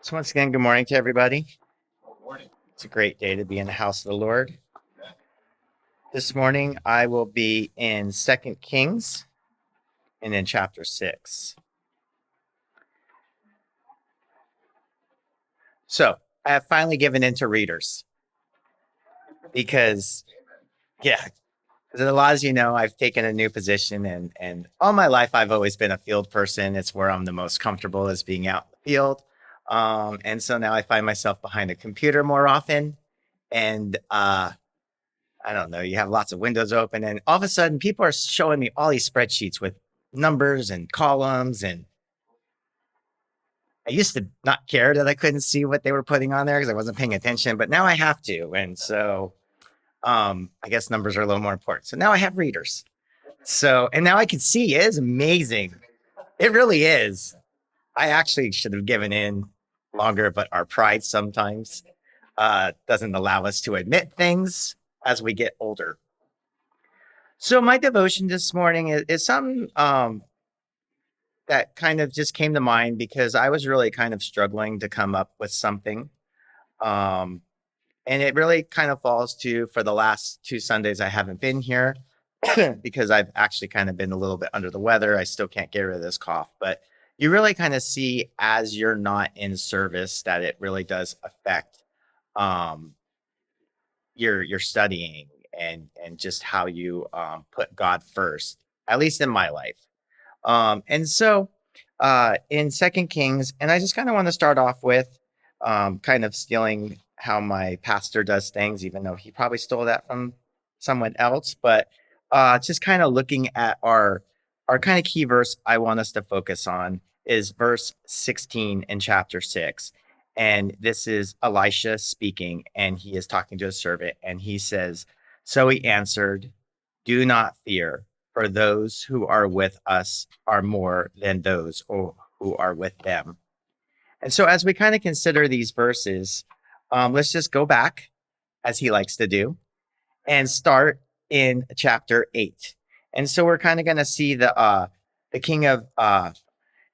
So once again, good morning to everybody. Good morning. It's a great day to be in the house of the Lord. This morning, I will be in 2 Kings and in chapter 6. So I have finally given in to readers because, as a lot as you know, I've taken a new position and all my life I've always been a field person. It's where I'm the most comfortable is being out in the field. And so now I find myself behind a computer more often. And I don't know, you have lots of windows open, and all of a sudden people are showing me all these spreadsheets with numbers and columns. And I used to not care that I couldn't see what they were putting on there because I wasn't paying attention, but now I have to. And so I guess numbers are a little more important. So now I have readers. So, and now I can see it is amazing. It really is. I actually should have given in longer, but our pride sometimes doesn't allow us to admit things as we get older. So my devotion this morning is something that kind of just came to mind because I was really kind of struggling to come up with something. Um, and it really kind of falls to for the last 2 Sundays I haven't been here because I've actually kind of been a little bit under the weather. I still can't get rid of this cough, but you really kind of see as you're not in service that it really does affect um, your studying and just how you put God first, at least in my life. And so in Second Kings, and I just kind of want to start off with kind of stealing how my pastor does things, even though he probably stole that from someone else. But just kind of looking at our kind of key verse I want us to focus on is verse 16 in chapter 6. And this is Elisha speaking, and he is talking to a servant, and he says, "So he answered, 'Do not fear, for those who are with us are more than those who are with them.'" And so, as we kind of consider these verses, let's just go back, as he likes to do, and start in chapter 8. And so, we're kind of going to see the king of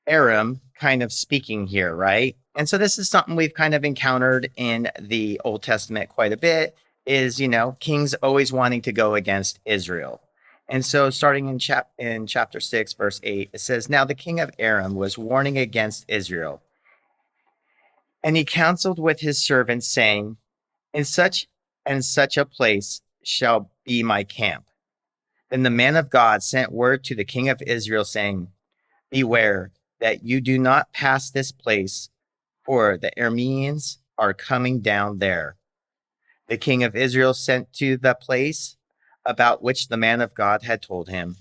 Aram kind of speaking here, right? And so this is something we've kind of encountered in the Old Testament quite a bit is, kings always wanting to go against Israel. And so starting in chapter 6 verse 8, it says, "Now the king of Aram was warning against Israel, and he counseled with his servants saying, 'In such and such a place shall be my camp.' Then the man of God sent word to the king of Israel saying, 'Beware that you do not pass this place, for the Arameans are coming down there.' The king of Israel sent to the place about which the man of God had told him.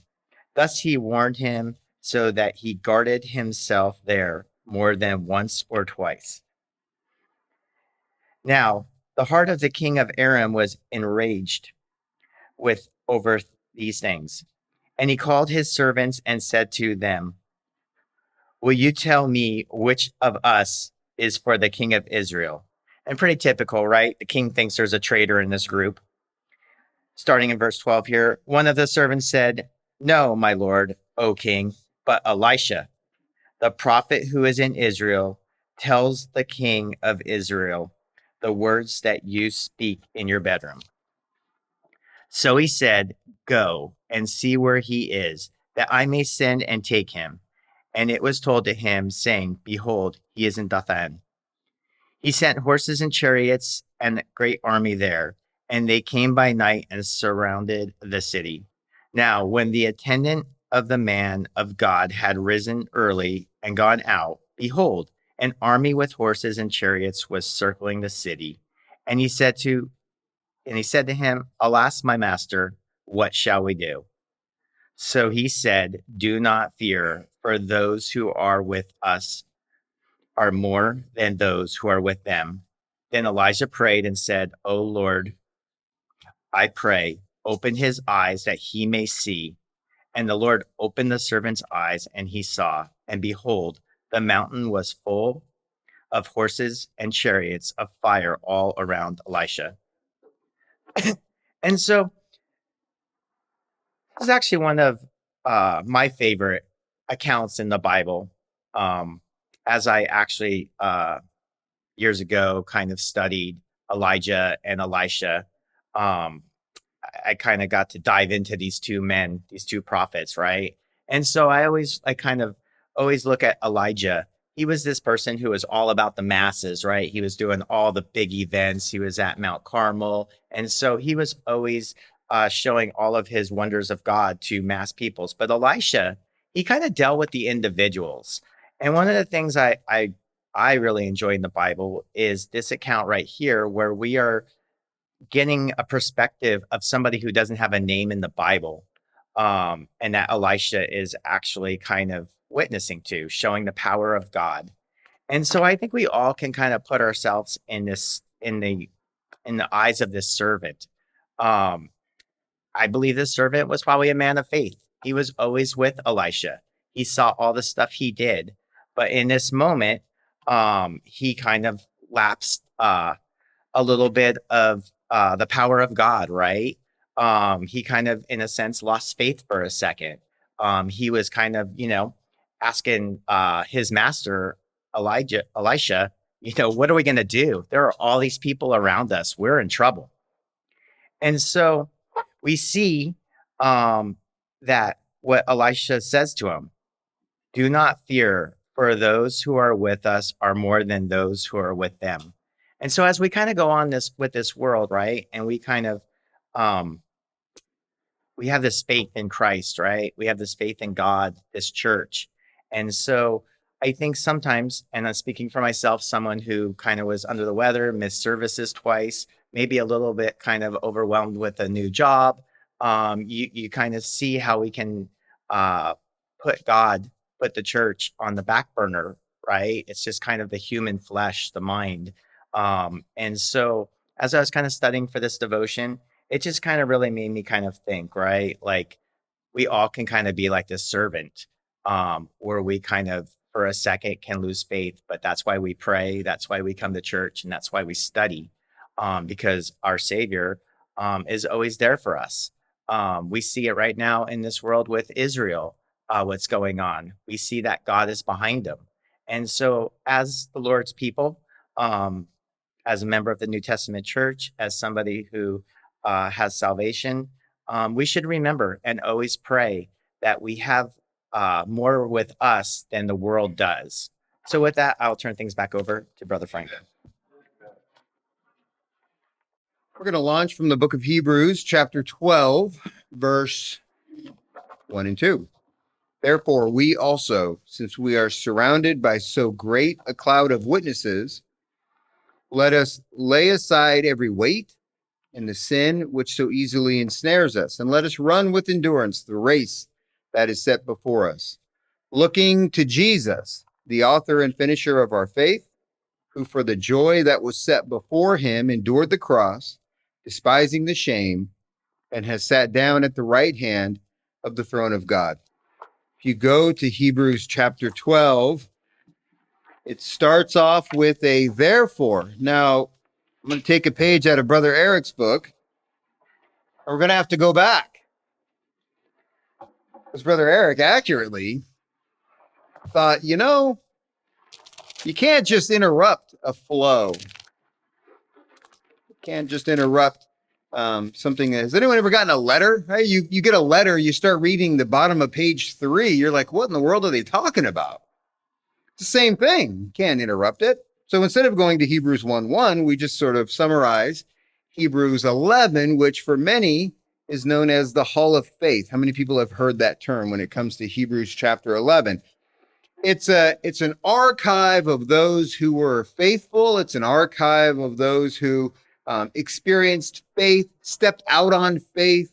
Thus he warned him so that he guarded himself there more than once or twice. Now, the heart of the king of Aram was enraged with over these things. And he called his servants and said to them, 'Will you tell me which of us is for the king of Israel?'" And pretty typical, right? The king thinks there's a traitor in this group. Starting in verse 12 here, one of the servants said, "No, my lord, O king, but Elisha, the prophet who is in Israel, tells the king of Israel the words that you speak in your bedroom." So he said, "Go and see where he is, that I may send and take him." And it was told to him, saying, "Behold, he is in Dothan." He sent horses and chariots and a great army there, and they came by night and surrounded the city. Now, when the attendant of the man of God had risen early and gone out, behold, an army with horses and chariots was circling the city. And he said to him, "Alas, my master, what shall we do?" So he said, "Do not fear, for those who are with us are more than those who are with them." Then Elijah prayed and said, "O Lord, I pray, open his eyes that he may see." And the Lord opened the servant's eyes, and he saw. And behold, the mountain was full of horses and chariots of fire all around Elisha. And so this is actually one of my favorite accounts in the Bible. As I actually years ago kind of studied Elijah and Elisha, um, I kind of got to dive into these two men, these two prophets, right? And so I kind of always look at Elijah. He was this person who was all about the masses, right? He was doing all the big events. He was at Mount Carmel. And so he was always showing all of his wonders of God to mass peoples. But Elisha, he kind of dealt with the individuals. And one of the things I really enjoy in the Bible is this account right here, where we are getting a perspective of somebody who doesn't have a name in the Bible, and that Elisha is actually kind of witnessing to, showing the power of God. And so I think we all can kind of put ourselves in this in the eyes of this servant. Um, I believe this servant was probably a man of faith. He was always with Elisha. He saw all the stuff he did, but in this moment, he kind of lapsed. A little bit of the power of God, right? He kind of, in a sense, lost faith for a second. He was kind of, asking his master, Elisha, what are we going to do? There are all these people around us. We're in trouble. And so we see that what Elisha says to him, do not fear, for those who are with us are more than those who are with them. And so as we kind of go on this with this world, right? And we kind of um we have this faith in Christ, right? We have this faith in God, this church. And so I think sometimes, and I'm speaking for myself, someone who kind of was under the weather, missed services twice, maybe a little bit kind of overwhelmed with a new job. You kind of see how we can uh, put God, put the church on the back burner, right? It's just kind of the human flesh, the mind. And so as I was kind of studying for this devotion, it just kind of really made me kind of think, right? Like we all can kind of be like this servant, where we kind of for a second can lose faith, but that's why we pray, that's why we come to church, and that's why we study, because our Savior is always there for us. We see it right now in this world with Israel, what's going on. We see that God is behind them. And so, as the Lord's people, um, as a member of the New Testament church, as somebody who has salvation, we should remember and always pray that we have more with us than the world does. So, with that, I'll turn things back over to Brother Frank. We're going to launch from the book of Hebrews, chapter 12, verse 1 and 2. Therefore, we also, since we are surrounded by so great a cloud of witnesses, let us lay aside every weight and the sin which so easily ensnares us, and let us run with endurance the race that is set before us, looking to Jesus, the author and finisher of our faith, who for the joy that was set before him endured the cross, despising the shame, and has sat down at the right hand of the throne of God. If you go to Hebrews chapter 12, it starts off with a therefore. Now, I'm going to take a page out of Brother Eric's book. We're going to have to go back. Because Brother Eric accurately thought, you can't just interrupt a flow. You can't just interrupt something. Has anyone ever gotten a letter? Hey, you get a letter, you start reading the bottom of page 3. You're like, what in the world are they talking about? It's the same thing. You can't interrupt it. So instead of going to Hebrews 1:1, we just sort of summarize Hebrews 11, which for many is known as the Hall of Faith. How many people have heard that term when it comes to Hebrews chapter 11? It's an archive of those who were faithful. It's an archive of those who experienced faith, stepped out on faith,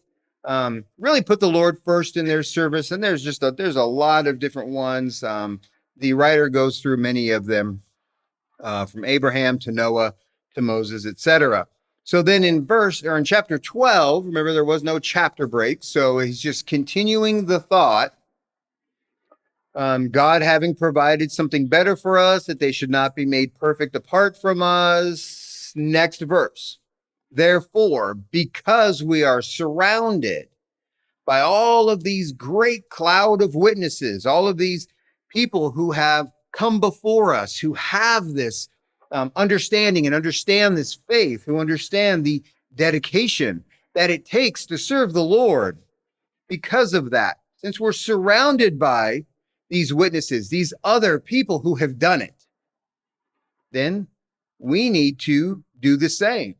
really put the Lord first in their service. And there's a lot of different ones. The writer goes through many of them, from Abraham to Noah to Moses, etc. So then in chapter 12, remember there was no chapter break. So he's just continuing the thought. God having provided something better for us, that they should not be made perfect apart from us. Next verse. Therefore, because we are surrounded by all of these great cloud of witnesses, all of these people who have come before us, who have this understanding and understand this faith, who understand the dedication that it takes to serve the Lord. Because of that, since we're surrounded by these witnesses, these other people who have done it, then we need to do the same.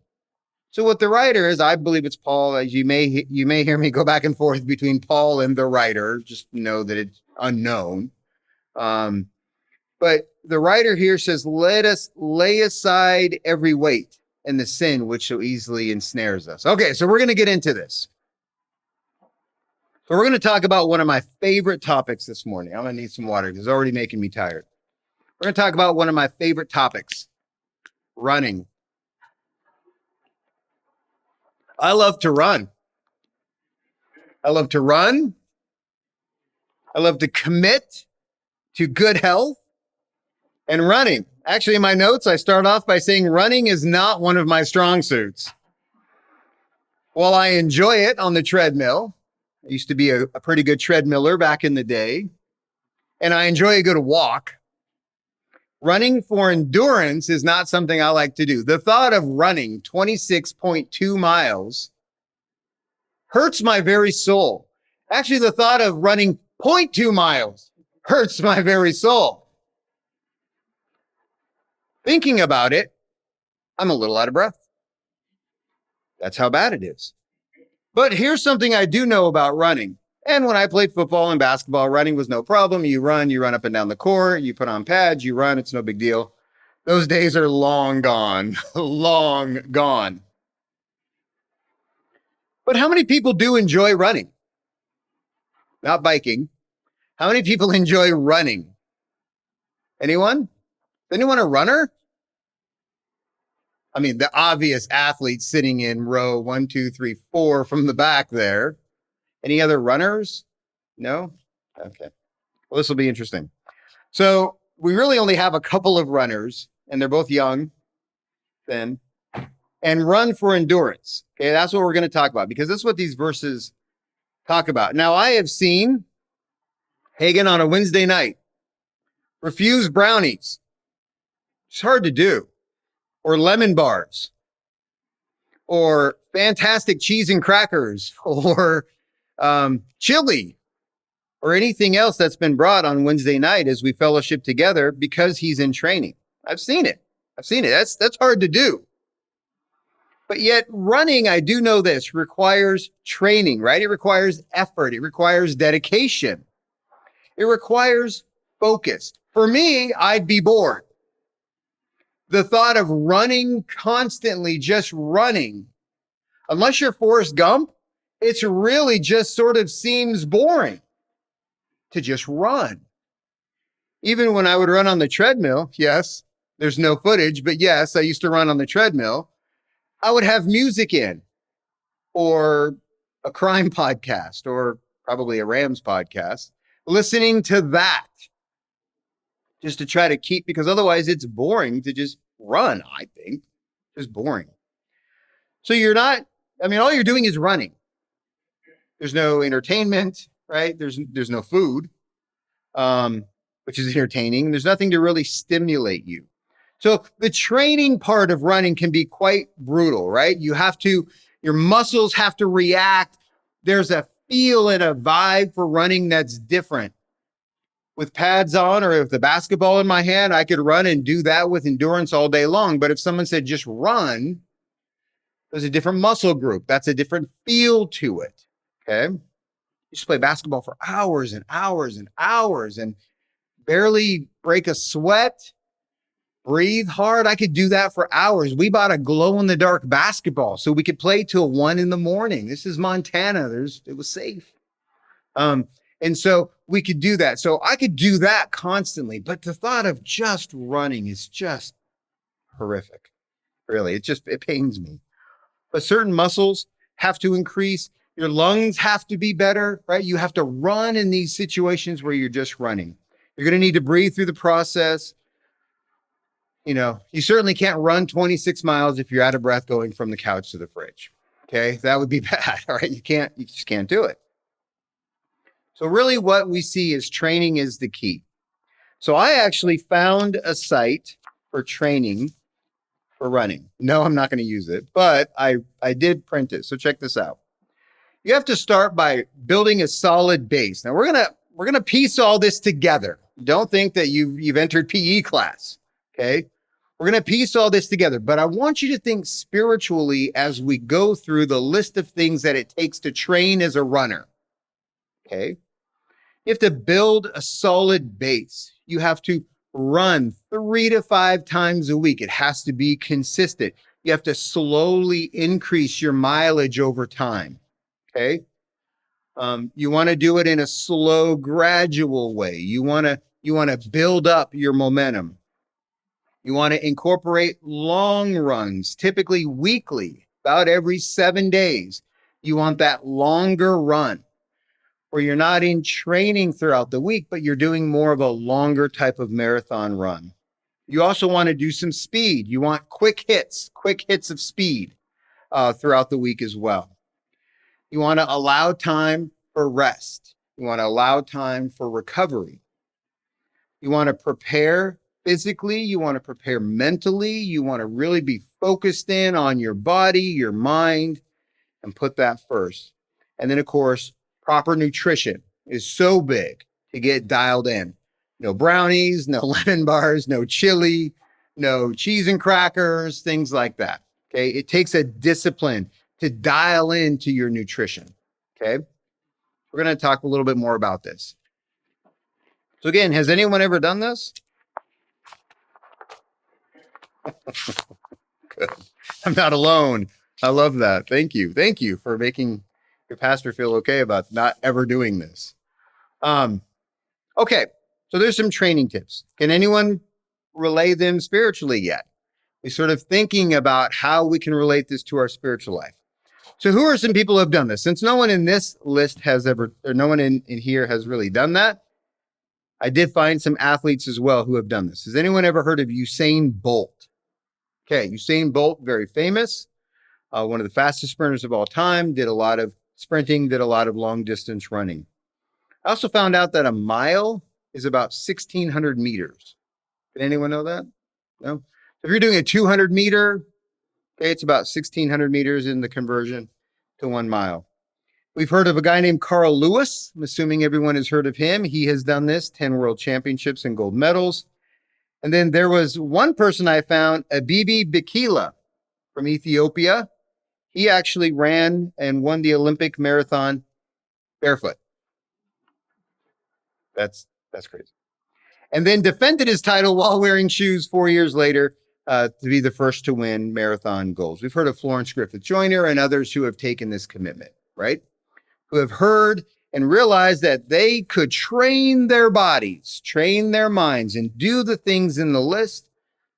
So what the writer is, I believe it's Paul. As you may hear me go back and forth between Paul and the writer. Just know that it's unknown. But the writer here says, "Let us lay aside every weight and the sin which so easily ensnares us." Okay, so we're going to get into this. So we're going to talk about one of my favorite topics this morning. I'm going to need some water because it's already making me tired. We're going to talk about one of my favorite topics, running. I love to run. I love to run. I love to commit to good health and running. Actually, in my notes, I start off by saying running is not one of my strong suits. While I enjoy it on the treadmill, I used to be a pretty good treadmiller back in the day, and I enjoy a good walk. Running for endurance is not something I like to do. The thought of running 26.2 miles hurts my very soul. Actually, the thought of running 0.2 miles hurts my very soul. Thinking about it, I'm a little out of breath. That's how bad it is. But here's something I do know about running. And when I played football and basketball, running was no problem. You run up and down the court, you put on pads, you run, it's no big deal. Those days are long gone, long gone. But how many people do enjoy running? Not biking. How many people enjoy running? Anyone? Is anyone a runner? I mean, the obvious athletes sitting in row 1, 2, 3, 4 from the back there. Any other runners? No? Okay. Well, this will be interesting. So we really only have a couple of runners, and they're both young, then, and run for endurance. Okay, that's what we're going to talk about, because that's what these verses talk about. Now, I have seen Hagen on a Wednesday night refuse brownies. It's hard to do. Or lemon bars. Or fantastic cheese and crackers. Or chili. Or anything else that's been brought on Wednesday night as we fellowship together because he's in training. I've seen it. That's hard to do. But yet running, I do know this, requires training, right? It requires effort. It requires dedication. It requires focus. For me, I'd be bored. The thought of running constantly, just running, unless you're Forrest Gump, it's really just sort of seems boring to just run. Even when I would run on the treadmill, yes, there's no footage, but yes, I used to run on the treadmill. I would have music in, or a crime podcast, or probably a Rams podcast, listening to that just to try to keep, because otherwise it's boring to just run, I think. Just boring. So all you're doing is running. There's no entertainment, right? There's no food, which is entertaining. There's nothing to really stimulate you. So the training part of running can be quite brutal, right? Your muscles have to react. There's a feel and a vibe for running that's different. With pads on or with the basketball in my hand, I could run and do that with endurance all day long. But if someone said just run, there's a different muscle group. That's a different feel to it. Okay. You just play basketball for hours and hours and hours and barely break a sweat, breathe hard. I could do that for hours. We bought a glow-in-the-dark basketball so we could play till 1 a.m. This is Montana. It was safe. And so we could do that. So I could do that constantly. But the thought of just running is just horrific. Really, it pains me. But certain muscles have to increase. Your lungs have to be better, right? You have to run in these situations where you're just running. You're going to need to breathe through the process. You certainly can't run 26 miles if you're out of breath going from the couch to the fridge. Okay, that would be bad. All right, you just can't do it. So really what we see is training is the key. So I actually found a site for training for running. No, I'm not going to use it, but I did print it. So check this out. You have to start by building a solid base. Now we're gonna piece all this together. Don't think that you've entered PE class. Okay. We're gonna piece all this together, but I want you to think spiritually as we go through the list of things that it takes to train as a runner. Okay. You have to build a solid base. You have to run 3 to 5 times a week. It has to be consistent. You have to slowly increase your mileage over time. Okay. You want to do it in a slow, gradual way. You want to build up your momentum. You want to incorporate long runs, typically weekly, about every 7 days. You want that longer run where you're not in training throughout the week, but you're doing more of a longer type of marathon run. You also want to do some speed. You want quick hits of speed throughout the week as well. You want to allow time for rest. You want to allow time for recovery. You want to prepare physically. You want to prepare mentally. You want to really be focused in on your body, your mind, and put that first. And then, of course, proper nutrition is so big to get dialed in. No brownies, no lemon bars, no chili, no cheese and crackers, things like that. Okay. It takes a discipline to dial into your nutrition. Okay. We're going to talk a little bit more about this. So again, has anyone ever done this? Good. I'm not alone. I love that. Thank you. Thank you for making your pastor feel okay about not ever doing this. Okay. So there's some training tips. Can anyone relay them spiritually yet? We're sort of thinking about how we can relate this to our spiritual life. So who are some people who have done this? Since no one in this list has ever, or no one in here has really done that, I did find some athletes as well who have done this. Has anyone ever heard of Usain Bolt? Okay, Usain Bolt, very famous, one of the fastest sprinters of all time, did a lot of sprinting, did a lot of long distance running. I also found out that a mile is about 1,600 meters. Did anyone know that? No? If you're doing a 200 meter, okay, it's about 1,600 meters in the conversion to 1 mile. We've heard of a guy named Carl Lewis. I'm assuming everyone has heard of him. He has done this, 10 world championships and gold medals. And then there was one person I found, Abibi Bikila from Ethiopia. He actually ran and won the Olympic marathon barefoot. That's crazy. And then defended his title while wearing shoes 4 years later to be the first to win marathon golds. We've heard of Florence Griffith Joyner and others who have taken this commitment, right? Who have heard and realized that they could train their bodies, train their minds, and do the things in the list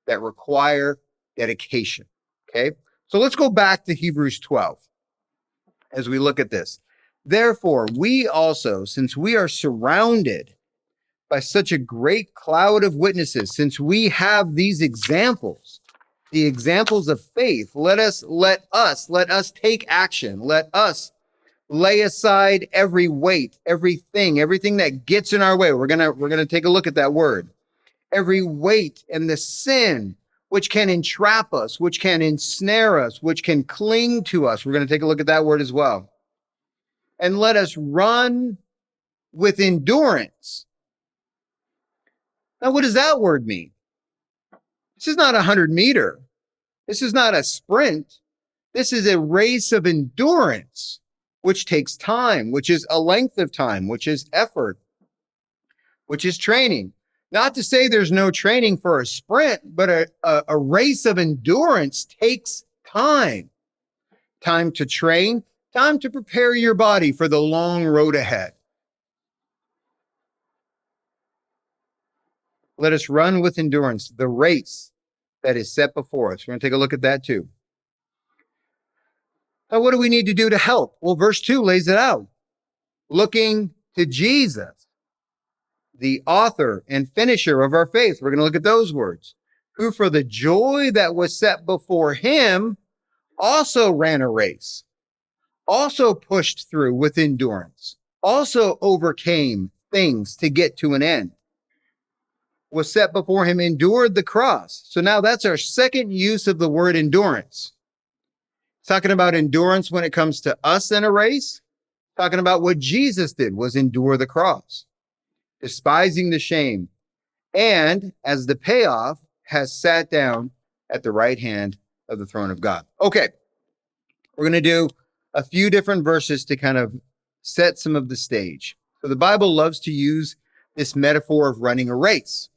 that require dedication. Okay, so let's go back to Hebrews 12 as we look at this. Therefore, we also, since we are surrounded by such a great cloud of witnesses, since we have these examples, the examples of faith, let us take action. Let us lay aside every weight, everything that gets in our way. We're gonna take a look at that word. Every weight and the sin which can entrap us, which can ensnare us, which can cling to us. We're going to take a look at that word as well. And let us run with endurance. Now, what does that word mean? This is not a 100-meter. This is not a sprint. This is a race of endurance, which takes time, which is a length of time, which is effort, which is training. Not to say there's no training for a sprint, but a race of endurance takes time. Time to train, time to prepare your body for the long road ahead. Let us run with endurance the race that is set before us. We're going to take a look at that too. Now, what do we need to do to help? Well, verse 2 lays it out. Looking to Jesus, the author and finisher of our faith. We're going to look at those words. Who for the joy that was set before him also ran a race, also pushed through with endurance, also overcame things to get to an end. was set before him endured the cross. So now that's our second use of the word endurance. Talking about endurance when it comes to us in a race. Talking about what Jesus did was endure the cross, despising the shame, and as the payoff has sat down at the right hand of the throne of God. Okay, we're going to do a few different verses to kind of set some of the stage. So the Bible loves to use this metaphor of running a race.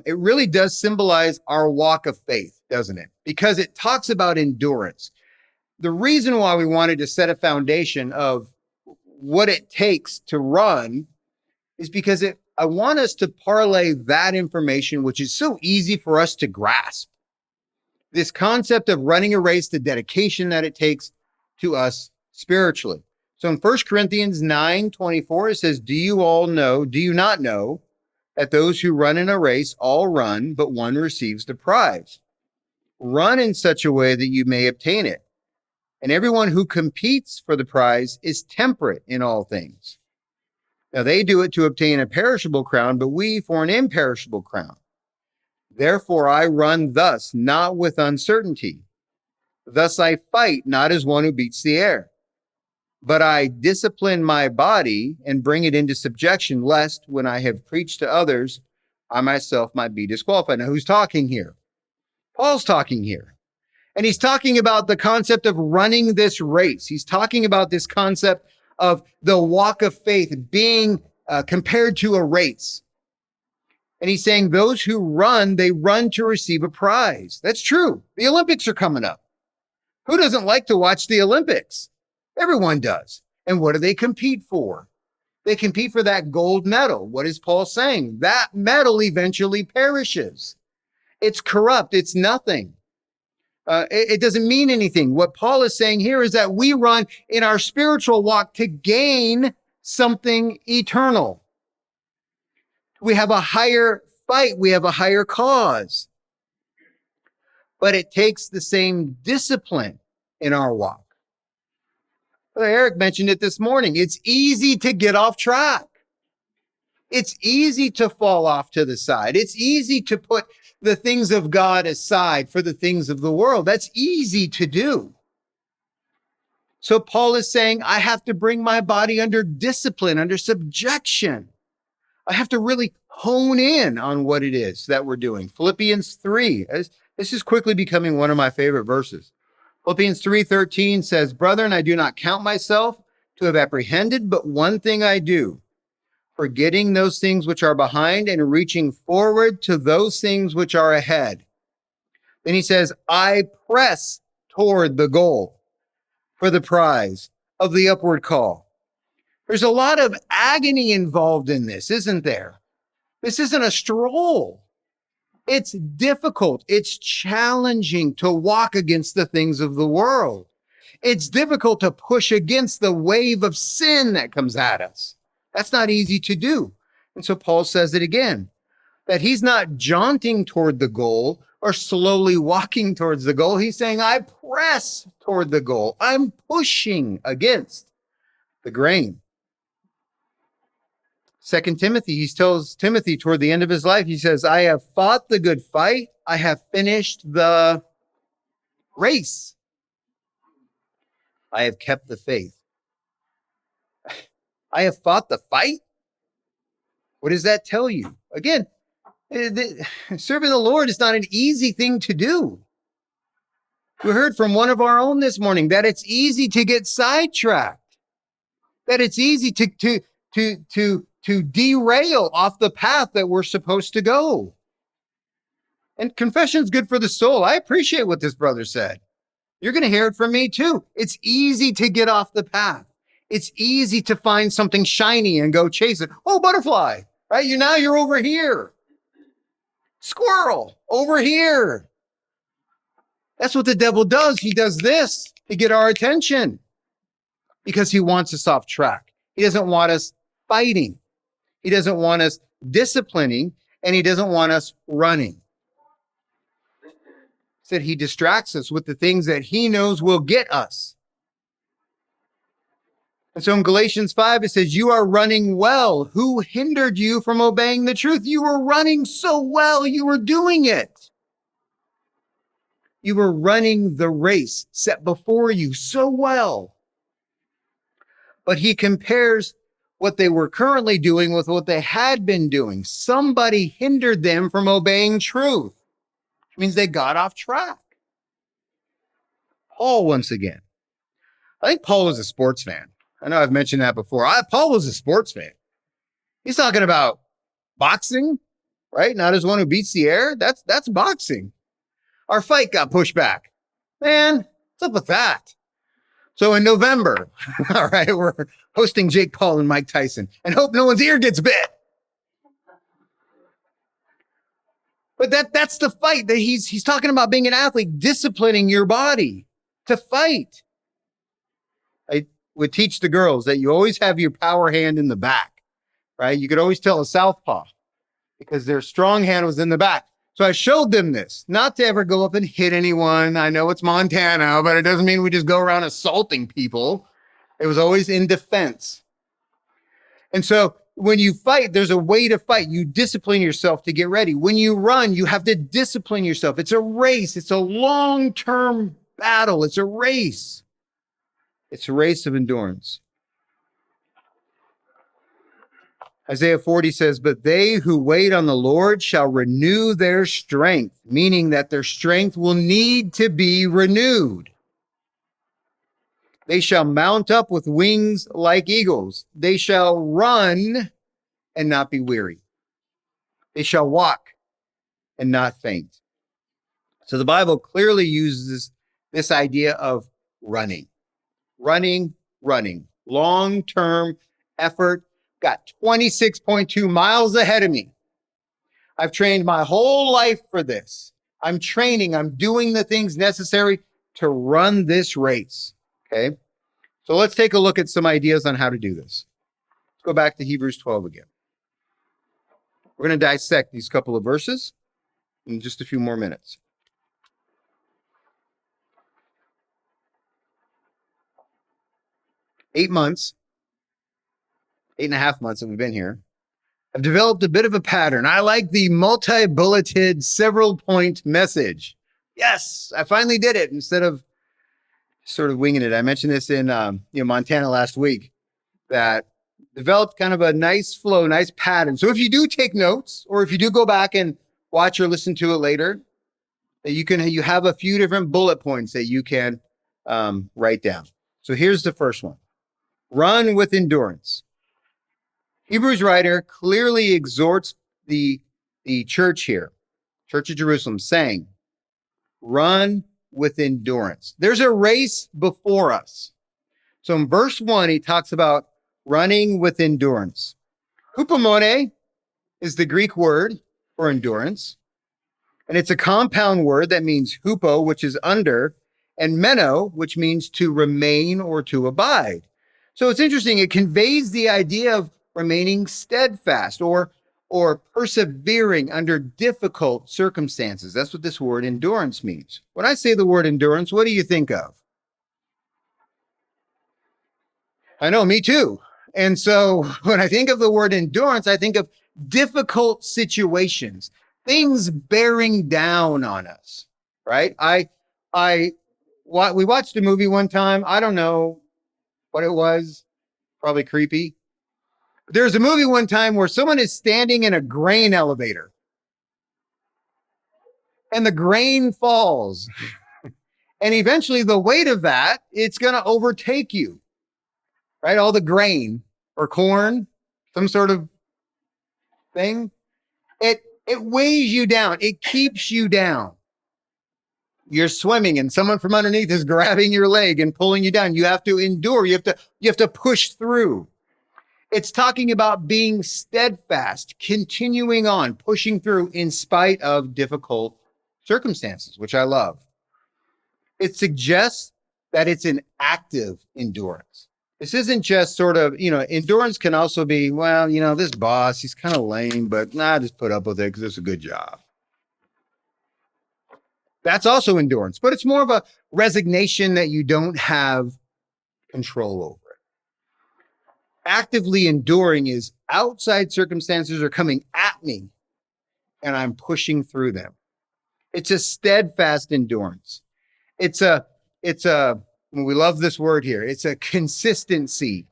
It really does symbolize our walk of faith, doesn't it? Because it talks about endurance. The reason why we wanted to set a foundation of what it takes to run is because I want us to parlay that information, which is so easy for us to grasp. This concept of running a race, the dedication that it takes to us spiritually. So in 1 Corinthians 9:24, it says, do you not know that those who run in a race all run, but one receives the prize? Run in such a way that you may obtain it. And everyone who competes for the prize is temperate in all things. Now they do it to obtain a perishable crown, but we for an imperishable crown. Therefore I run thus, not with uncertainty. Thus I fight, not as one who beats the air. But I discipline my body and bring it into subjection, lest when I have preached to others, I myself might be disqualified. Now who's talking here? Paul's talking here. And he's talking about the concept of running this race. He's talking about this concept of the walk of faith being compared to a race. And he's saying those who run, they run to receive a prize. That's true. The Olympics are coming up. Who doesn't like to watch the Olympics? Everyone does. And what do they compete for? They compete for that gold medal. What is Paul saying? That medal eventually perishes. It's corrupt. It's nothing. It doesn't mean anything. What Paul is saying here is that we run in our spiritual walk to gain something eternal. We have a higher fight. We have a higher cause. But it takes the same discipline in our walk. Brother Eric mentioned it this morning. It's easy to get off track. It's easy to fall off to the side. It's easy to put the things of God aside for the things of the world. That's easy to do. So Paul is saying, I have to bring my body under discipline, under subjection. I have to really hone in on what it is that we're doing. Philippians 3, this is quickly becoming one of my favorite verses. Philippians 3:13 says, brethren, I do not count myself to have apprehended, but one thing I do, forgetting those things which are behind and reaching forward to those things which are ahead. Then he says, I press toward the goal for the prize of the upward call. There's a lot of agony involved in this, isn't there? This isn't a stroll. It's difficult. It's challenging to walk against the things of the world. It's difficult to push against the wave of sin that comes at us. That's not easy to do. And so Paul says it again, that he's not jaunting toward the goal or slowly walking towards the goal. He's saying, I press toward the goal. I'm pushing against the grain. 2 Timothy, he tells Timothy toward the end of his life, he says, I have fought the good fight. I have finished the race. I have kept the faith. I have fought the fight? What does that tell you? Again, serving the Lord is not an easy thing to do. We heard from one of our own this morning that it's easy to get sidetracked, that it's easy to derail off the path that we're supposed to go. And confession's good for the soul. I appreciate what this brother said. You're going to hear it from me too. It's easy to get off the path. It's easy to find something shiny and go chase it. Oh, butterfly, right? You're over here. Squirrel, over here. That's what the devil does. He does this to get our attention because he wants us off track. He doesn't want us fighting. He doesn't want us disciplining, and he doesn't want us running. He said he distracts us with the things that he knows will get us. And so in Galatians 5, it says, you are running well. Who hindered you from obeying the truth? You were running so well, you were doing it. You were running the race set before you so well. But he compares what they were currently doing with what they had been doing. Somebody hindered them from obeying truth, which means they got off track. Paul, once again, I think Paul was a sports fan. I know I've mentioned that before. Paul was a sports fan. He's talking about boxing, right? Not as one who beats the air. That's boxing. Our fight got pushed back. Man, what's up with that? So in November, all right, we're hosting Jake Paul and Mike Tyson and hope no one's ear gets bit. But that's the fight that he's talking about, being an athlete, disciplining your body to fight. I would teach the girls that you always have your power hand in the back, right? You could always tell a southpaw because their strong hand was in the back. So I showed them this, not to ever go up and hit anyone. I know it's Montana, but it doesn't mean we just go around assaulting people. It was always in defense. And so when you fight, there's a way to fight. You discipline yourself to get ready. When you run, you have to discipline yourself. It's a race. It's a long-term battle. It's a race. It's a race of endurance. Isaiah 40 says, but they who wait on the Lord shall renew their strength, meaning that their strength will need to be renewed. They shall mount up with wings like eagles. They shall run and not be weary. They shall walk and not faint. So the Bible clearly uses this idea of running, long-term effort. Got 26.2 miles ahead of me. I've trained my whole life for this. I'm training. I'm doing the things necessary to run this race. Okay. So let's take a look at some ideas on how to do this. Let's go back to Hebrews 12 again. We're going to dissect these couple of verses in just a few more minutes. 8 months, 8.5 months that we've been here, I've developed a bit of a pattern. I like the multi-bulleted, several-point message. Yes, I finally did it instead of sort of winging it. I mentioned this in Montana last week, that developed kind of a nice flow, nice pattern. So if you do take notes, or if you do go back and watch or listen to it later, that you have a few different bullet points that you can write down. So here's the first one: run with endurance. Hebrews writer clearly exhorts the church here, Church of Jerusalem, saying, run with endurance. There's a race before us. So in verse 1, he talks about running with endurance. Hupomone is the Greek word for endurance, and it's a compound word that means hupo, which is under, and meno, which means to remain or to abide. So it's interesting. It conveys the idea of remaining steadfast or persevering under difficult circumstances. That's what this word endurance means. When I say the word endurance, what do you think of? I know, me too. And so when I think of the word endurance, I think of difficult situations, things bearing down on us, right? We watched a movie one time. I don't know what it was, probably creepy. There's a movie one time where someone is standing in a grain elevator and the grain falls. And eventually the weight of that, it's going to overtake you, right? All the grain or corn, some sort of thing. It weighs you down. It keeps you down. You're swimming and someone from underneath is grabbing your leg and pulling you down. You have to endure. You have to push through. It's talking about being steadfast, continuing on, pushing through in spite of difficult circumstances, which I love. It suggests that it's an active endurance. This isn't just sort of, endurance can also be, well, this boss, he's kind of lame, but just put up with it because it's a good job. That's also endurance, but it's more of a resignation that you don't have control over it. Actively enduring is outside circumstances are coming at me and I'm pushing through them. It's a steadfast endurance. It's a, we love this word here. It's a consistency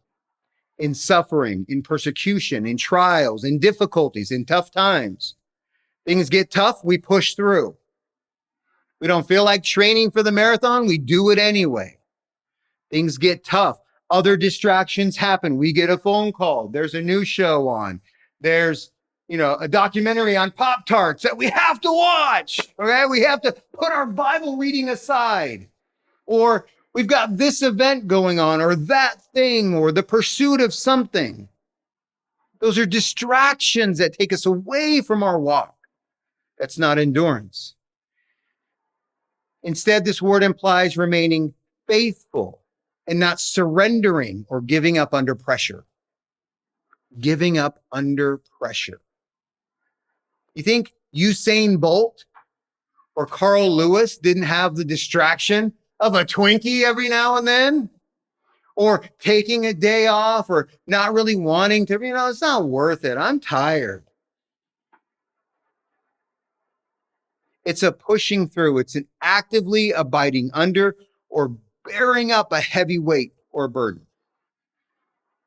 in suffering, in persecution, in trials, in difficulties, in tough times. Things get tough, we push through. We don't feel like training for the marathon, we do it anyway. Things get tough. Other distractions happen. We get a phone call. There's a new show on. There's, a documentary on Pop-Tarts that we have to watch. Okay, we have to put our Bible reading aside. Or we've got this event going on, or that thing, or the pursuit of something. Those are distractions that take us away from our walk. That's not endurance. Instead, this word implies remaining faithful and not surrendering or giving up under pressure. Giving up under pressure. You think Usain Bolt or Carl Lewis didn't have the distraction of a Twinkie every now and then? Or taking a day off or not really wanting to, it's not worth it. I'm tired. It's a pushing through. It's an actively abiding under or bearing up a heavy weight or burden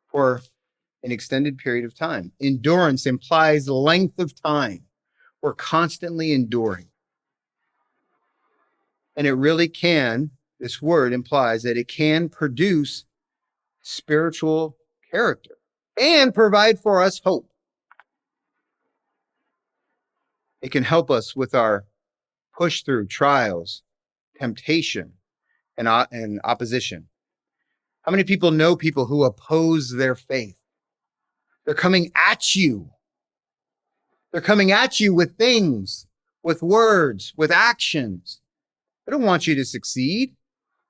for an extended period of time. Endurance implies length of time. We're constantly enduring. And it really can, this word implies that it can produce spiritual character and provide for us hope. It can help us with our push through trials, temptation, and opposition. How many people know people who oppose their faith? They're coming at you. They're coming at you with things, with words, with actions. They don't want you to succeed.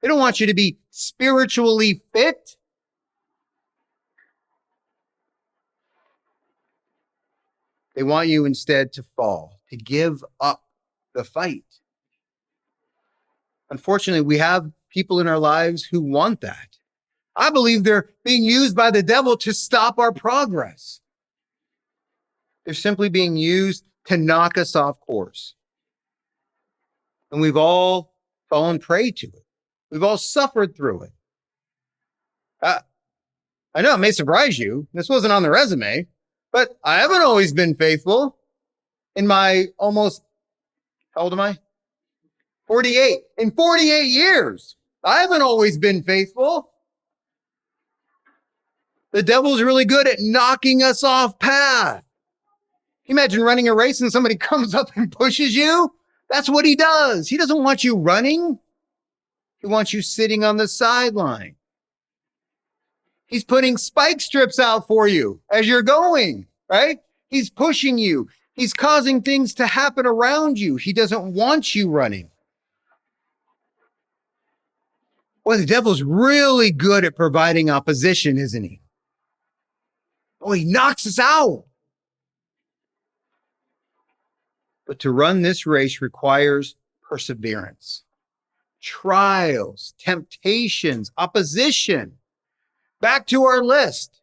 They don't want you to be spiritually fit. They want you instead to fall, to give up the fight. Unfortunately, we have people in our lives who want that. I believe they're being used by the devil to stop our progress. They're simply being used to knock us off course. And we've all fallen prey to it. We've all suffered through it. I know it may surprise you. This wasn't on the resume, but I haven't always been faithful in my almost, how old am I? 48. In 48 years, I haven't always been faithful. The devil's really good at knocking us off path. Can you imagine running a race and somebody comes up and pushes you? That's what he does. He doesn't want you running. He wants you sitting on the sideline. He's putting spike strips out for you as you're going, right? He's pushing you. He's causing things to happen around you. He doesn't want you running. Boy, the devil's really good at providing opposition, isn't he? Oh, he knocks us out. But to run this race requires perseverance, trials, temptations, opposition. Back to our list.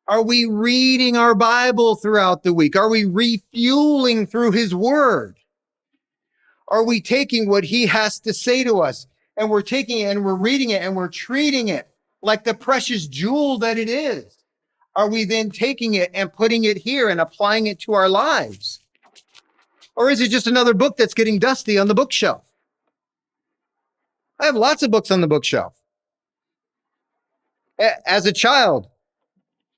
Are we reading our Bible throughout the week? Are we refueling through his word? Are we taking what he has to say to us and we're taking it and we're reading it and we're treating it like the precious jewel that it is? Are we then taking it and putting it here and applying it to our lives? Or is it just another book that's getting dusty on the bookshelf? I have lots of books on the bookshelf. As a child,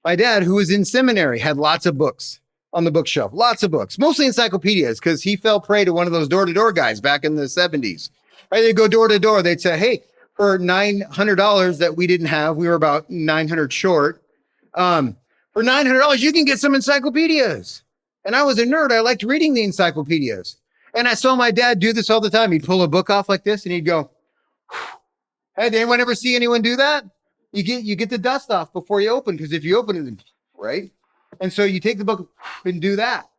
my dad, who was in seminary, had lots of books on the bookshelf, lots of books, mostly encyclopedias, because he fell prey to one of those door-to-door guys back in the 70s. Right? They'd go door to door. They'd say, hey, for $900 that we didn't have, we were about 900 short. For $900, you can get some encyclopedias. And I was a nerd. I liked reading the encyclopedias. And I saw my dad do this all the time. He'd pull a book off like this and he'd go, hey, did anyone ever see anyone do that? You get the dust off before you open, because if you open it, right? And so you take the book and do that.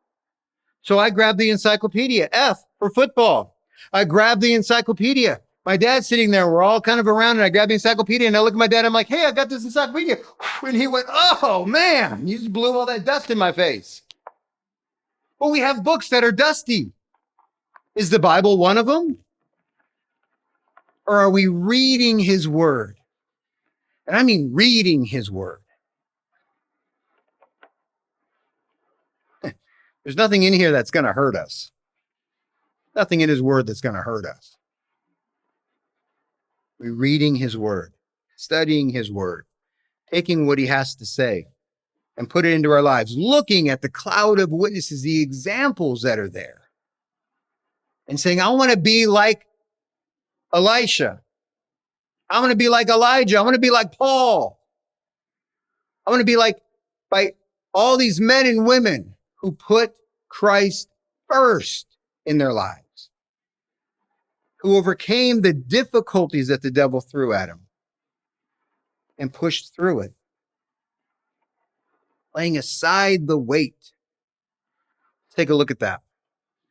So I grabbed the encyclopedia, F for football. I grabbed the encyclopedia, My dad's sitting there. We're all kind of around, and I grab the encyclopedia, and I look at my dad. I'm like, hey, I got this encyclopedia. And he went, oh, man, you just blew all that dust in my face. But we have books that are dusty. Is the Bible one of them? Or are we reading his word? And I mean reading his word. There's nothing in here that's going to hurt us. Nothing in his word that's going to hurt us. We're reading his word, studying his word, taking what he has to say and put it into our lives, looking at the cloud of witnesses, the examples that are there, and saying, I want to be like Elisha. I want to be like Elijah. I want to be like Paul. I want to be like by all these men and women who put Christ first in their lives, who overcame the difficulties that the devil threw at him and pushed through it, laying aside the weight. Take a look at that.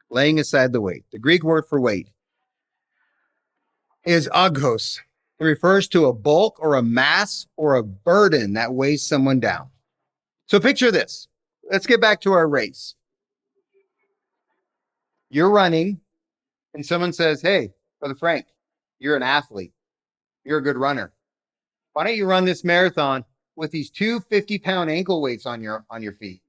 Laying aside the weight. The Greek word for weight is agos. It refers to a bulk or a mass or a burden that weighs someone down. So picture this. Let's get back to our race. You're running, and someone says, hey, Brother Frank, you're an athlete. You're a good runner. Why don't you run this marathon with these two 50-pound ankle weights on your feet?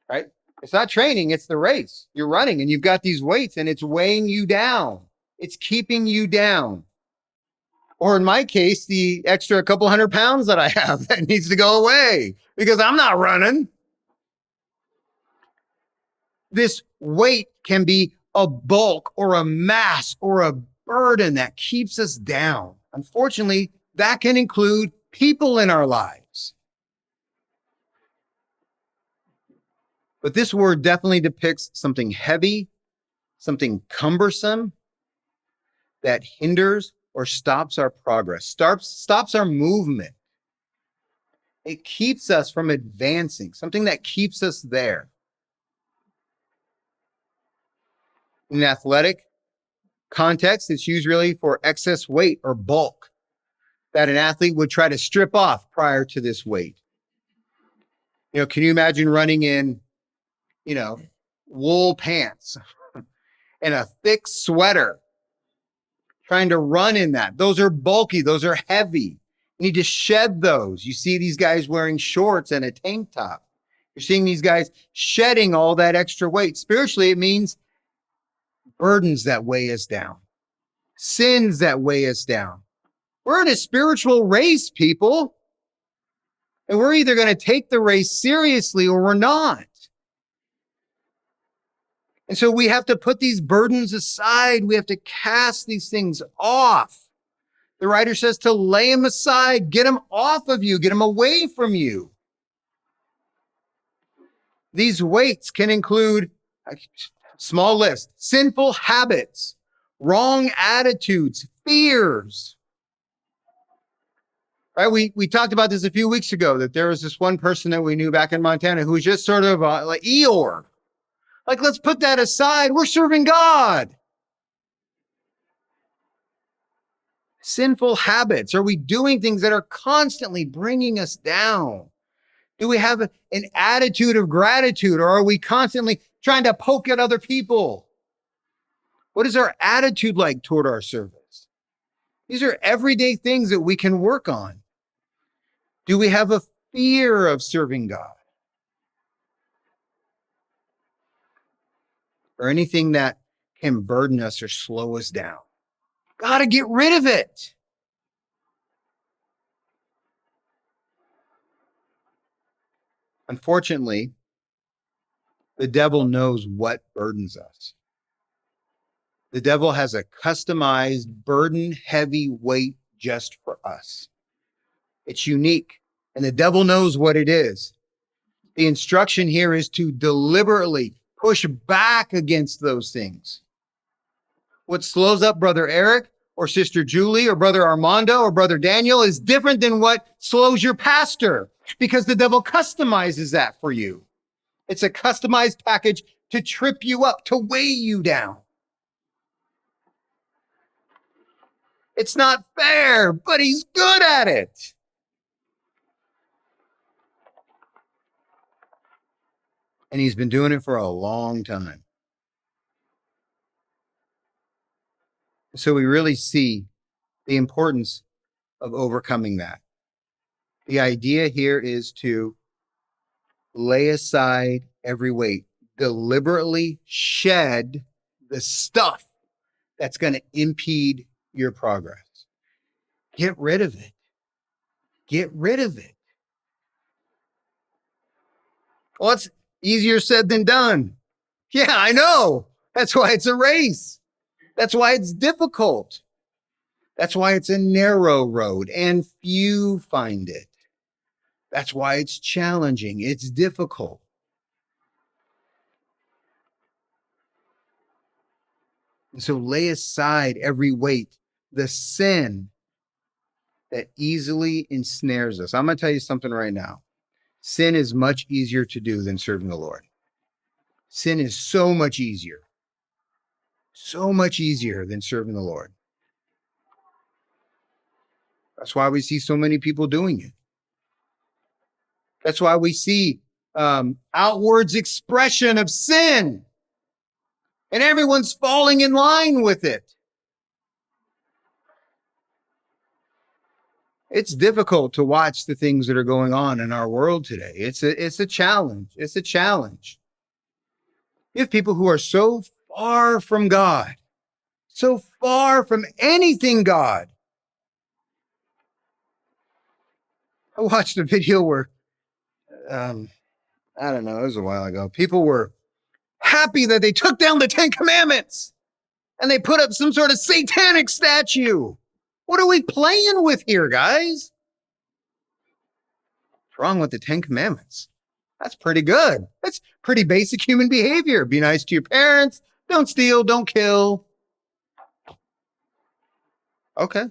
Right? It's not training, it's the race. You're running, and you've got these weights, and it's weighing you down. It's keeping you down. Or in my case, the extra couple 100 pounds that I have that needs to go away because I'm not running. This weight can be a bulk or a mass or a burden that keeps us down. Unfortunately, that can include people in our lives. But this word definitely depicts something heavy, something cumbersome that hinders or stops our progress, stops our movement. It keeps us from advancing, something that keeps us there. In an athletic context, it's used really for excess weight or bulk that an athlete would try to strip off prior to this weight. Can you imagine running in, wool pants and a thick sweater, trying to run in that? Those are bulky. Those are heavy. You need to shed those. You see these guys wearing shorts and a tank top. You're seeing these guys shedding all that extra weight. Spiritually, it means burdens that weigh us down, sins that weigh us down. We're in a spiritual race, people. And we're either going to take the race seriously or we're not. And so we have to put these burdens aside. We have to cast these things off. The writer says to lay them aside, get them off of you, get them away from you. These weights can include a small list: sinful habits, wrong attitudes, fears. Right? We talked about this a few weeks ago, that there was this one person that we knew back in Montana who was just sort of like Eeyore. Like, let's put that aside. We're serving God. Sinful habits. Are we doing things that are constantly bringing us down? Do we have an attitude of gratitude, or are we constantly trying to poke at other people? What is our attitude like toward our service? These are everyday things that we can work on. Do we have a fear of serving God? Or anything that can burden us or slow us down? Got to get rid of it. Unfortunately, the devil knows what burdens us. The devil has a customized burden, heavy weight just for us. It's unique, and the devil knows what it is. The instruction here is to deliberately push back against those things. What slows up Brother Eric or Sister Julie or Brother Armando or Brother Daniel is different than what slows your pastor, because the devil customizes that for you. It's a customized package to trip you up, to weigh you down. It's not fair, but he's good at it. And he's been doing it for a long time. So we really see the importance of overcoming that. The idea here is to lay aside every weight, deliberately shed the stuff that's going to impede your progress. Get rid of it. Get rid of it. Well, it's easier said than done. Yeah, I know. That's why it's a race. That's why it's difficult. That's why it's a narrow road and few find it. That's why it's challenging. It's difficult. And so lay aside every weight, the sin that easily ensnares us. I'm going to tell you something right now. Sin is much easier to do than serving the Lord. Sin is so much easier than serving the Lord. That's why we see so many people doing it. That's why we see outwards expression of sin, and everyone's falling in line with it. It's difficult to watch the things that are going on in our world today. It's a challenge. It's a challenge. You have people who are so far from God, so far from anything God. I watched a video where, I don't know, it was a while ago. People were happy that they took down the 10 Commandments and they put up some sort of satanic statue. What are we playing with here, guys? What's wrong with the 10 Commandments? That's pretty good. That's pretty basic human behavior. Be nice to your parents. Don't steal. Don't kill. Okay.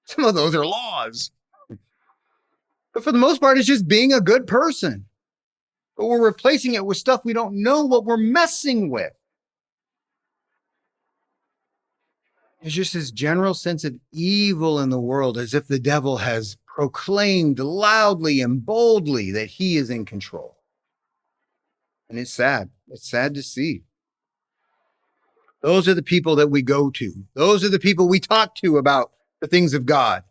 Some of those are laws. But for the most part, it's just being a good person. But we're replacing it with stuff we don't know what we're messing with. There's just this general sense of evil in the world, as if the devil has proclaimed loudly and boldly that he is in control. And it's sad. It's sad to see. Those are the people that we go to. Those are the people we talk to about the things of God.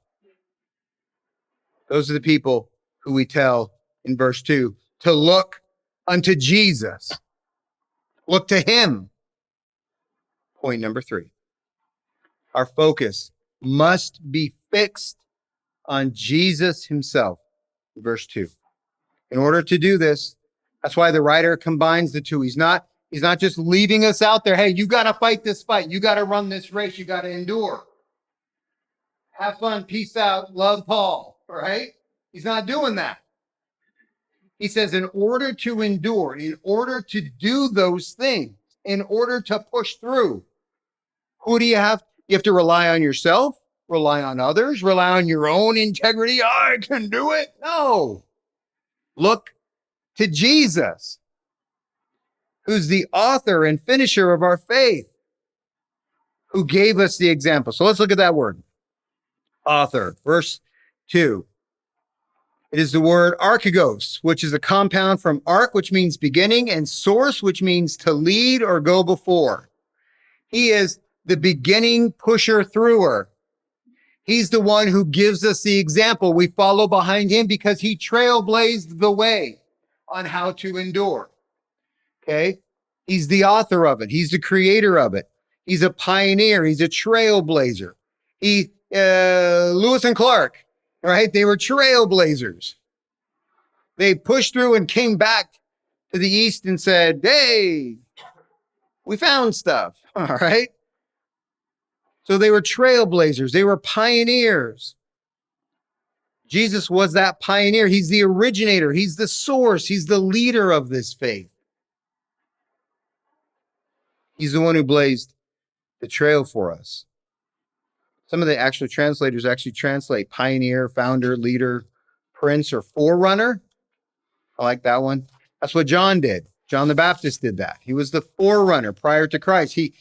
Those are the people who we tell in verse 2 to look unto Jesus. Look to him. Point number 3. Our focus must be fixed on Jesus himself. Verse 2. In order to do this, that's why the writer combines the two. He's not just leaving us out there. Hey, you got to fight this fight. You got to run this race. You got to endure. Have fun. Peace out. Love Paul. All right? He's not doing that. He says, in order to endure, in order to do those things, in order to push through, who do you have? You have to rely on yourself, rely on others, rely on your own integrity. I can do it. No. Look to Jesus, who's the author and finisher of our faith, who gave us the example. So let's look at that word. Author, verse 2. It is the word archegos, which is a compound from arch, which means beginning, and source, which means to lead or go before. He is the beginning pusher througher. He's the one who gives us the example. We follow behind him because he trailblazed the way on how to endure. Okay? He's the author of it. He's the creator of it. He's a pioneer. He's a trailblazer. Lewis and Clark, right? They were trailblazers. They pushed through and came back to the east and said, hey, we found stuff. All right. So they were trailblazers. They were pioneers. Jesus was that pioneer. He's the originator. He's the source. He's the leader of this faith. He's the one who blazed the trail for us. Some of the actual translators actually translate pioneer, founder, leader, prince, or forerunner. I like that one. That's what John did. John the Baptist did that. He was the forerunner prior to Christ. He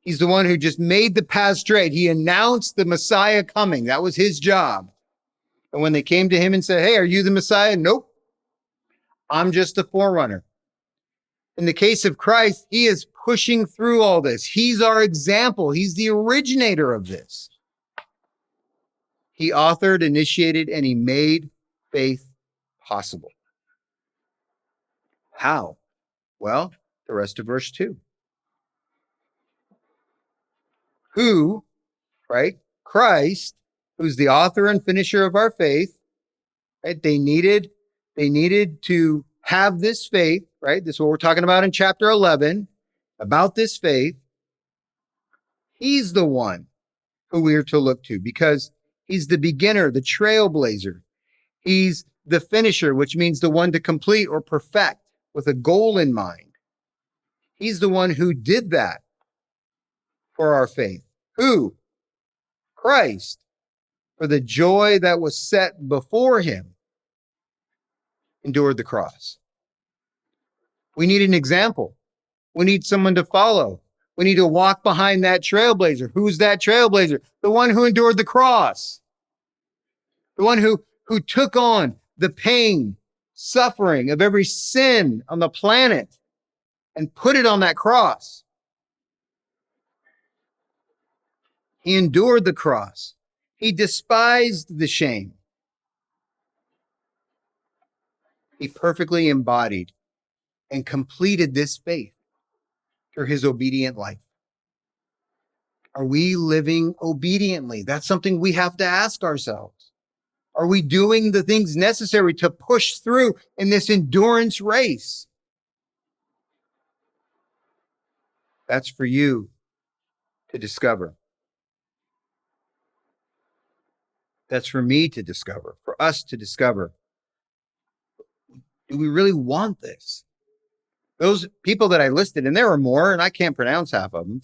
He's the one who just made the path straight. He announced the Messiah coming. That was his job. And when they came to him and said, hey, are you the Messiah? Nope. I'm just a forerunner. In the case of Christ, he is pushing through all this. He's our example. He's the originator of this. He authored, initiated, and he made faith possible. How? Well, the rest of verse 2. Who, right? Christ, who's the author and finisher of our faith, right? They needed to have this faith, right? This is what we're talking about in chapter 11, about this faith. He's the one who we are to look to because he's the beginner, the trailblazer. He's the finisher, which means the one to complete or perfect with a goal in mind. He's the one who did that for our faith. Who? Christ. For the joy that was set before him, endured the cross. We need an example. We need someone to follow. We need to walk behind that trailblazer. Who's that trailblazer? The one who endured the cross. The one who took on the pain, suffering of every sin on the planet and put it on that cross. He endured the cross. He despised the shame. He perfectly embodied and completed this faith through his obedient life. Are we living obediently? That's something we have to ask ourselves. Are we doing the things necessary to push through in this endurance race? That's for you to discover. That's for me to discover, for us to discover. Do we really want this? Those people that I listed, and there are more, and I can't pronounce half of them.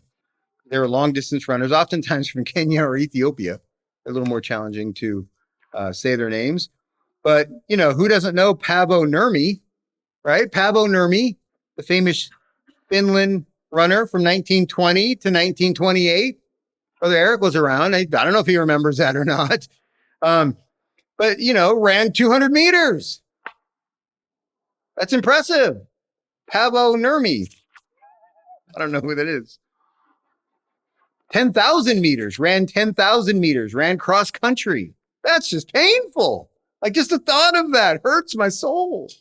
They were long distance runners, oftentimes from Kenya or Ethiopia. They're a little more challenging to say their names. But, who doesn't know Paavo Nurmi, right? Paavo Nurmi, the famous Finland runner from 1920 to 1928. Brother Eric was around. I don't know if he remembers that or not. But, ran 200 meters. That's impressive. Paavo Nurmi. I don't know who that is. 10,000 meters, ran 10,000 meters, ran cross country. That's just painful. Like just the thought of that hurts my soul.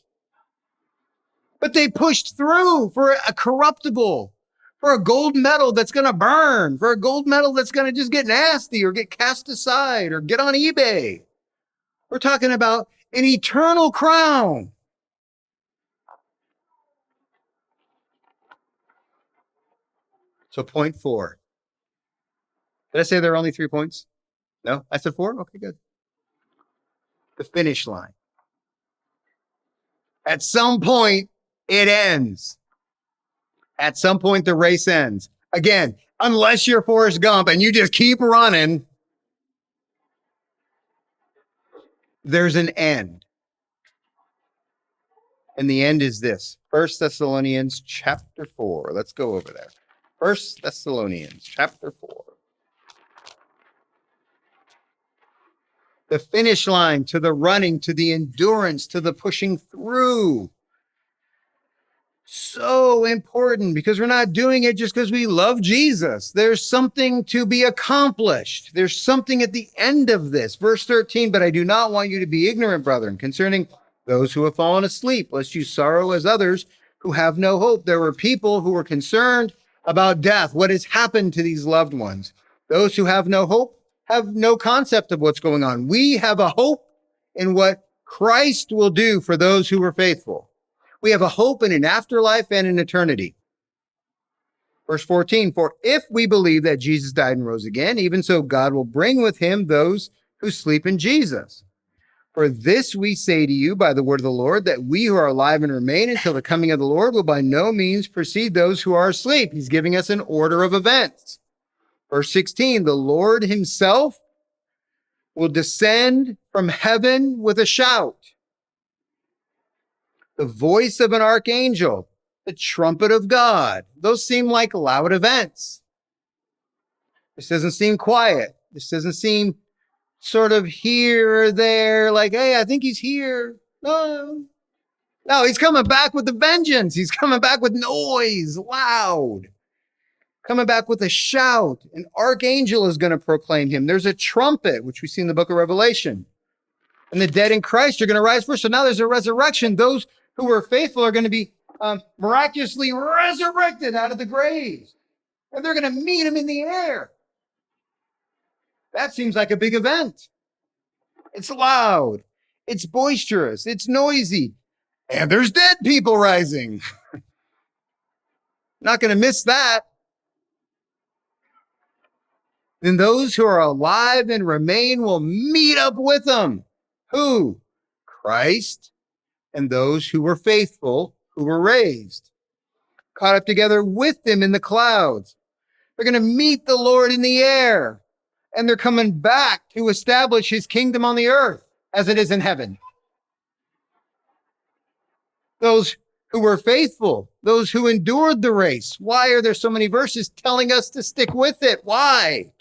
But they pushed through for a corruptible, for a gold medal that's going to burn, for a gold medal that's going to just get nasty or get cast aside or get on eBay. We're talking about an eternal crown. So point 4. Did I say there are only 3 points? No? I said 4? Okay, good. The finish line. At some point, it ends. At some point, the race ends. Again, unless you're Forrest Gump and you just keep running, there's an end. And the end is this. 1 Thessalonians chapter 4. Let's go over there. 1 Thessalonians chapter 4. The finish line, to the running, to the endurance, to the pushing through. So important because we're not doing it just because we love Jesus. There's something to be accomplished. There's something at the end of this. Verse 13, but I do not want you to be ignorant, brethren, concerning those who have fallen asleep, lest you sorrow as others who have no hope. There were people who were concerned about death, what has happened to these loved ones. Those who have no hope have no concept of what's going on. We have a hope in what Christ will do for those who are faithful. We have a hope in an afterlife and in eternity. Verse 14, for if we believe that Jesus died and rose again, even so God will bring with him those who sleep in Jesus. For this we say to you by the word of the Lord, that we who are alive and remain until the coming of the Lord will by no means precede those who are asleep. He's giving us an order of events. Verse 16, the Lord himself will descend from heaven with a shout, the voice of an archangel, the trumpet of God. Those seem like loud events. This doesn't seem quiet. This doesn't seem sort of here or there, like, hey, I think he's here. No, he's coming back with a vengeance. He's coming back with noise, loud. Coming back with a shout. An archangel is going to proclaim him. There's a trumpet, which we see in the book of Revelation. And the dead in Christ are going to rise first. So now there's a resurrection. Those who were faithful are going to be miraculously resurrected out of the graves. And they're going to meet him in the air. That seems like a big event. It's loud. It's boisterous. It's noisy. And there's dead people rising. Not going to miss that. Then those who are alive and remain will meet up with them. Who? Christ and those who were faithful, who were raised, caught up together with them in the clouds. They're going to meet the Lord in the air, and they're coming back to establish his kingdom on the earth as it is in heaven. Those who were faithful, those who endured the race. Why are there so many verses telling us to stick with it? Why?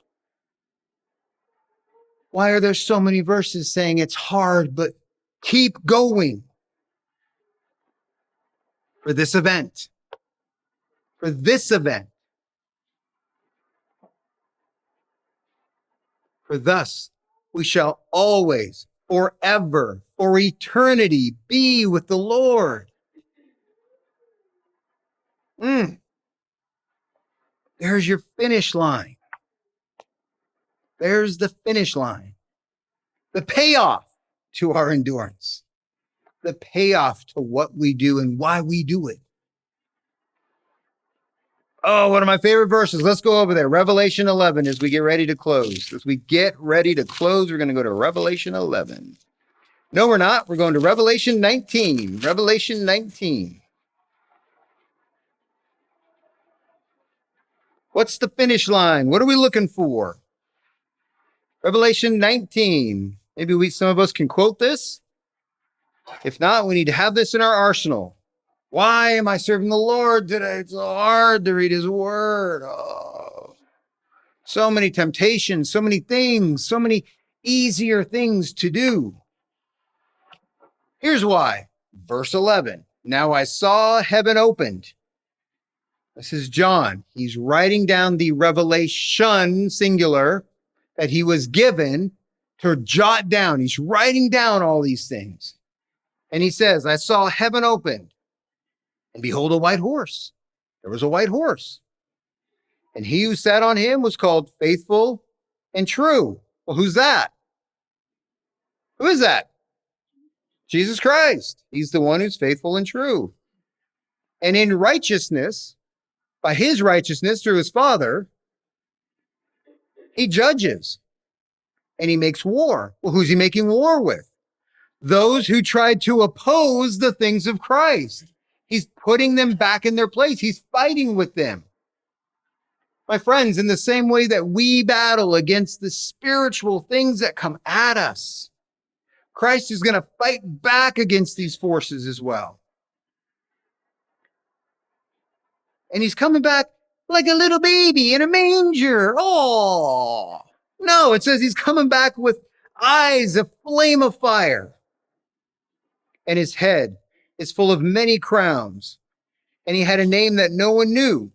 Why are there so many verses saying it's hard, but keep going? For this event. For this event. For thus we shall always, forever, for eternity, be with the Lord. There's your finish line. There's the finish line. The payoff to our endurance. The payoff to what we do and why we do it. Oh, one of my favorite verses. Let's go over there. Revelation 11 as we get ready to close. As we get ready to close, we're going to go to Revelation 11. No, we're not. We're going to Revelation 19. Revelation 19. What's the finish line? What are we looking for? Revelation 19. Maybe some of us can quote this. If not, we need to have this in our arsenal. Why am I serving the Lord today? It's so hard to read his word. Oh, so many temptations, so many things, so many easier things to do. Here's why. Verse 11. Now I saw heaven opened. This is John. He's writing down the revelation, singular, that he was given to jot down. He's writing down all these things. And he says, I saw heaven opened, and behold, a white horse. There was a white horse. And he who sat on him was called Faithful and True. Well, who's that? Who is that? Jesus Christ. He's the one who's faithful and true. And in righteousness, by his righteousness through his Father, he judges and he makes war. Well, who's he making war with? Those who tried to oppose the things of Christ. He's putting them back in their place. He's fighting with them. My friends, in the same way that we battle against the spiritual things that come at us, Christ is going to fight back against these forces as well. And he's coming back like a little baby in a manger. Oh, no, it says he's coming back with eyes, a flame of fire. And his head is full of many crowns. And he had a name that no one knew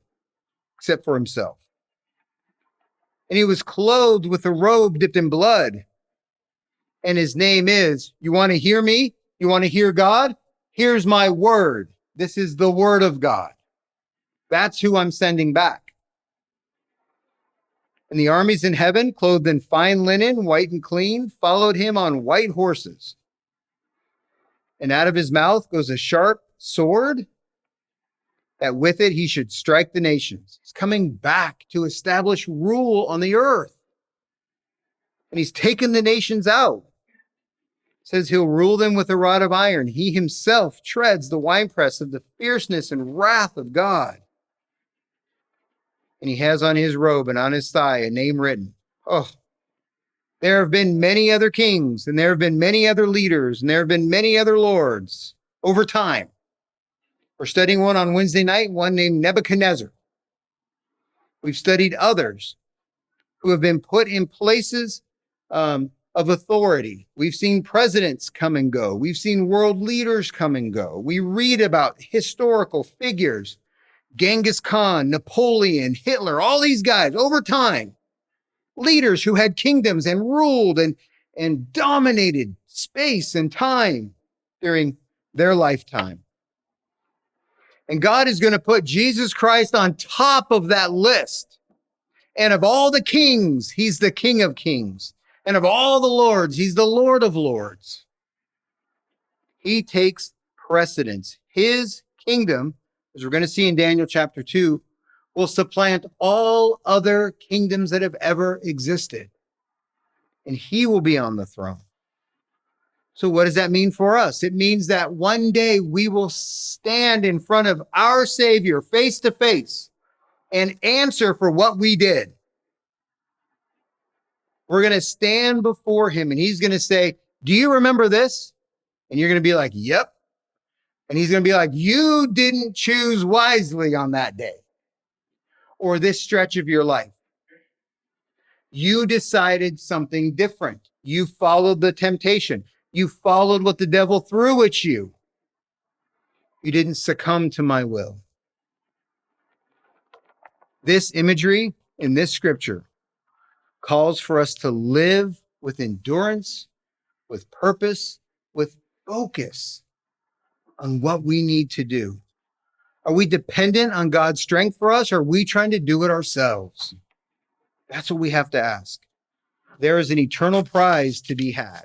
except for himself. And he was clothed with a robe dipped in blood. And his name is, you want to hear me? You want to hear God? Here's my word. This is the word of God. That's who I'm sending back. And the armies in heaven, clothed in fine linen, white and clean, followed him on white horses. And out of his mouth goes a sharp sword, that with it he should strike the nations. He's coming back to establish rule on the earth. And he's taken the nations out. It says he'll rule them with a rod of iron. He himself treads the winepress of the fierceness and wrath of God. And he has on his robe and on his thigh a name written. Oh, there have been many other kings, and there have been many other leaders, and there have been many other lords over time. We're studying one on Wednesday night, one named Nebuchadnezzar. We've studied others. who have been put in places of authority. We've seen presidents come and go. We've seen world leaders come and go. We read about historical figures, Genghis Khan, Napoleon, Hitler, all these guys over time, leaders who had kingdoms and ruled and dominated space and time during their lifetime. And God is going to put Jesus Christ on top of that list. And of all the kings, he's the King of Kings. And of all the lords, he's the Lord of Lords. He takes precedence. His kingdom, as we're going to see in Daniel chapter 2, will supplant all other kingdoms that have ever existed. And he will be on the throne. So what does that mean for us? It means that one day we will stand in front of our Savior face to face and answer for what we did. We're going to stand before him and he's going to say, do you remember this? And you're going to be like, yep. And he's going to be like, you didn't choose wisely on that day or this stretch of your life. You decided something different. You followed the temptation. You followed what the devil threw at you. You didn't succumb to my will. This imagery in this scripture calls for us to live with endurance, with purpose, with focus on what we need to do. Are we dependent on God's strength for us, or are we trying to do it ourselves? That's what we have to ask. There is an eternal prize to be had.